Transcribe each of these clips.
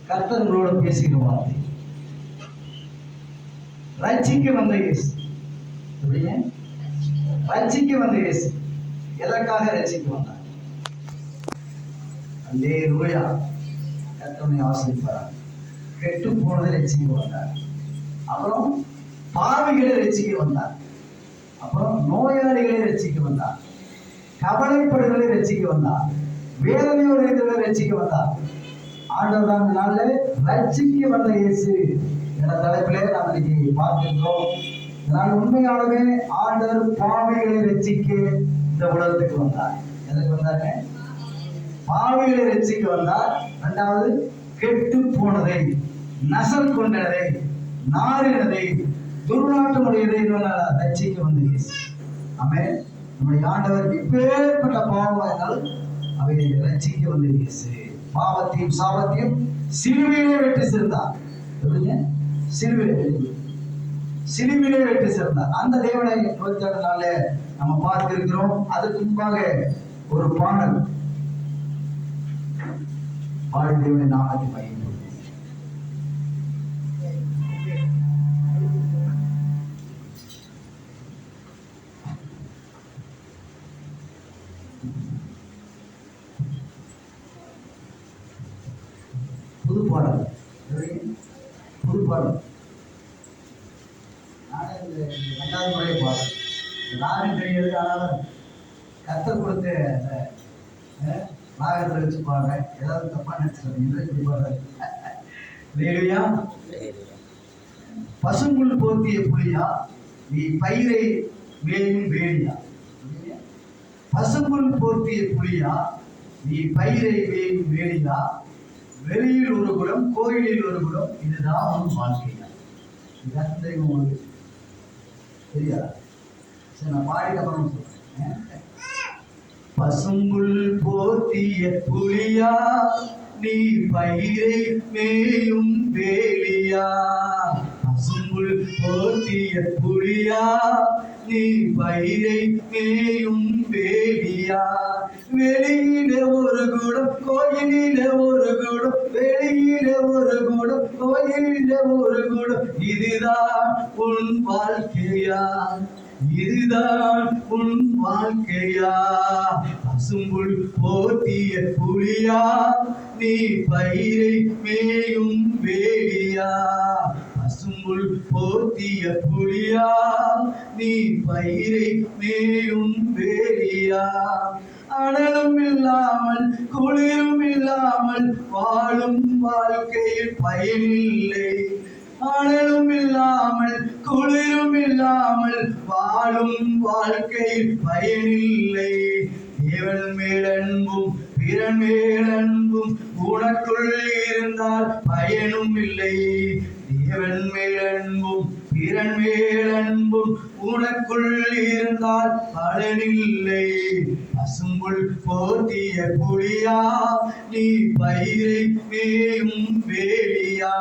கர்த்தர் உங்களோட பேசுகிற வார்த்தை, ரட்சிக்க வந்த இயேசு. ரட்சிக்க வந்த இயேசு எதற்காக ரட்சிக்க வந்தார்? அல்லேலூயா. கர்த்தரை ஆசீர்வதிப்பார். கெட்டு போனதை ரட்சிக்க வந்தார். அப்புறம் பாவிகளை ரட்சிக்க வந்தார். அப்புறம் நோயாளிகளை ரட்சிக்க வந்தார். கவலைப்படுகளை ரட்சிக்க வந்தார். வேதனையோடு இருக்கிறவரை ரட்சிக்க வந்தார். ஆண்டவர் தான் நாளில் ரட்சிக்க வந்த இயேசு என்ற தலைப்பிலே நாம் இன்னைக்கு பார்க்கின்றோம். இதனால் உண்மையானவே ஆண்டவர் பாவிகளை ரட்சிக்க இந்த உலகத்துக்கு வந்தார். எதற்கு வந்தாங்க? பாவிகளை ரட்சிக்க வந்தார். இரண்டாவது, கெட்டு போனதை, நசல் கொண்டதை, நாரினதை, துர்நாற்றமுடையதை ரட்சிக்க வந்த இயேசு. ஆமென். நம்முடைய ஆண்டவர் இப்பேற்பட்ட பாவங்கள் அவை ரட்சிக்க வந்த இயேசு. பாவத்தையும் சாபத்தையும் சிலுவையிலே வெற்றி சேர்ந்தார். சிலுவையிலே வெற்றி சேர்ந்தார். அந்த தேவனை நோய்த்தாடுனால நம்ம பார்க்க இருக்கிறோம். அதுக்கு முன்பாக ஒரு பாடல் பாடி தேவனை நாமத்தை மகிமைப்படுத்தும். புது பாடல், புது பாடல். நானே இந்த 2வது முறை பாடல் ராகம் தெரியாது. ஆனால் கர்த்தர் கொடுத்த ராகத்தை வச்சு பாடுறேன். ஏதாவது தப்பா நினைச்சு பாடுறேன். பசும்புல் போர்த்திய புலியா, நீ பயிரை மேயும் வேலியா. பசும்புல் போர்த்திய புலியா, நீ பயிரை மேயும் வேலியா. வெளியில் ஒரு குடம், கோயிலில் ஒரு குடம், இதுதான் உன் வாழ்க்கையா. இதுதான் தெரியும் உங்களுக்கு? தெரியாதா? சரி, நான் பாடிட்டு அப்புறம் சொல்றேன். பசும்புல் போர்த்திய புலியா, நீ பயிரை மேயும் வேலியா. பசும்புல் போர்த்திய புலியா, நீ பயிரை மேயும் வேலியா. வெளியில ஒரு குடம், கோயிலில ஒரு குடம், வெளியில ஒரு குடம், கோயிலில ஒரு குடம், இதுதான் உன் வாழ்க்கையா, இதுதான் உன் வாழ்க்கையா. பசும்புல் போர்த்திய புலியா, நீ பயிரை மேயும் வேலியா. பசும்புல் போர்த்திய புலியா, நீ பயிரை மேயும் வேலியா. அனலும் இல்லாமல் குளிரும் இல்லாமல் வாழும் வாழ்க்கையில் பயனில்லை. அனலும் இல்லாமல் குளிரும் இல்லாமல் வாழும் வாழ்க்கையில் பயனில்லை. தேவன் மேலன்பும் பிறன் மேலன்பும் உனக்குள் இருந்தால் பயனும் இல்லை. தேவன் மேலன்பும் பிறன் மேலன்பும் உனக்குள் இருந்தால் பலனில்லை. பசும்புல் போர்த்திய புலியா, நீ பயிரை மேயும் வேலியா.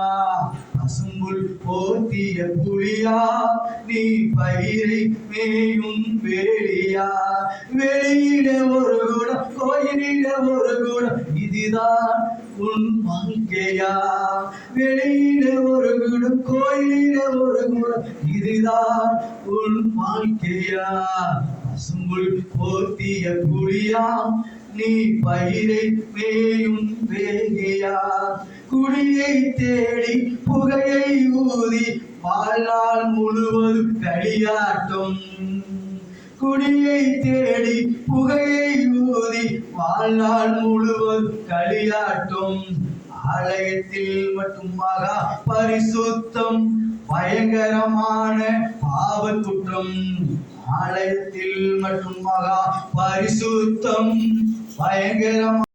பசும்புல் போர்த்திய புலியா, நீ பயிரை மேயும் வேலியா. வெளியிட ஒரு குடம், கோயிலிட ஒரு குடம், இதுதான் உன் வாழ்க்கையா. வெளியிட ஒரு குடம், கோயிலிட ஒரு குடம், இதுதான் உன் வாழ்க்கையா. பசும்புல் போர்த்திய புலியா, நீ பயிரை மேயும் வேலியா. குடியை தேடி புகையை ஊதி வாழ்நாள் முழுவதும் களியாட்டும். குடியை தேடி புகையை ஊதி வாழ்நாள் முழுவதும் களியாட்டும். ஆலயத்தில் மட்டும் மகா பரிசுத்தம், பயங்கரமான பாவக்குற்றம். ஆலயத்தில் மட்டும் மகா பரிசுத்தம், பயங்கரமான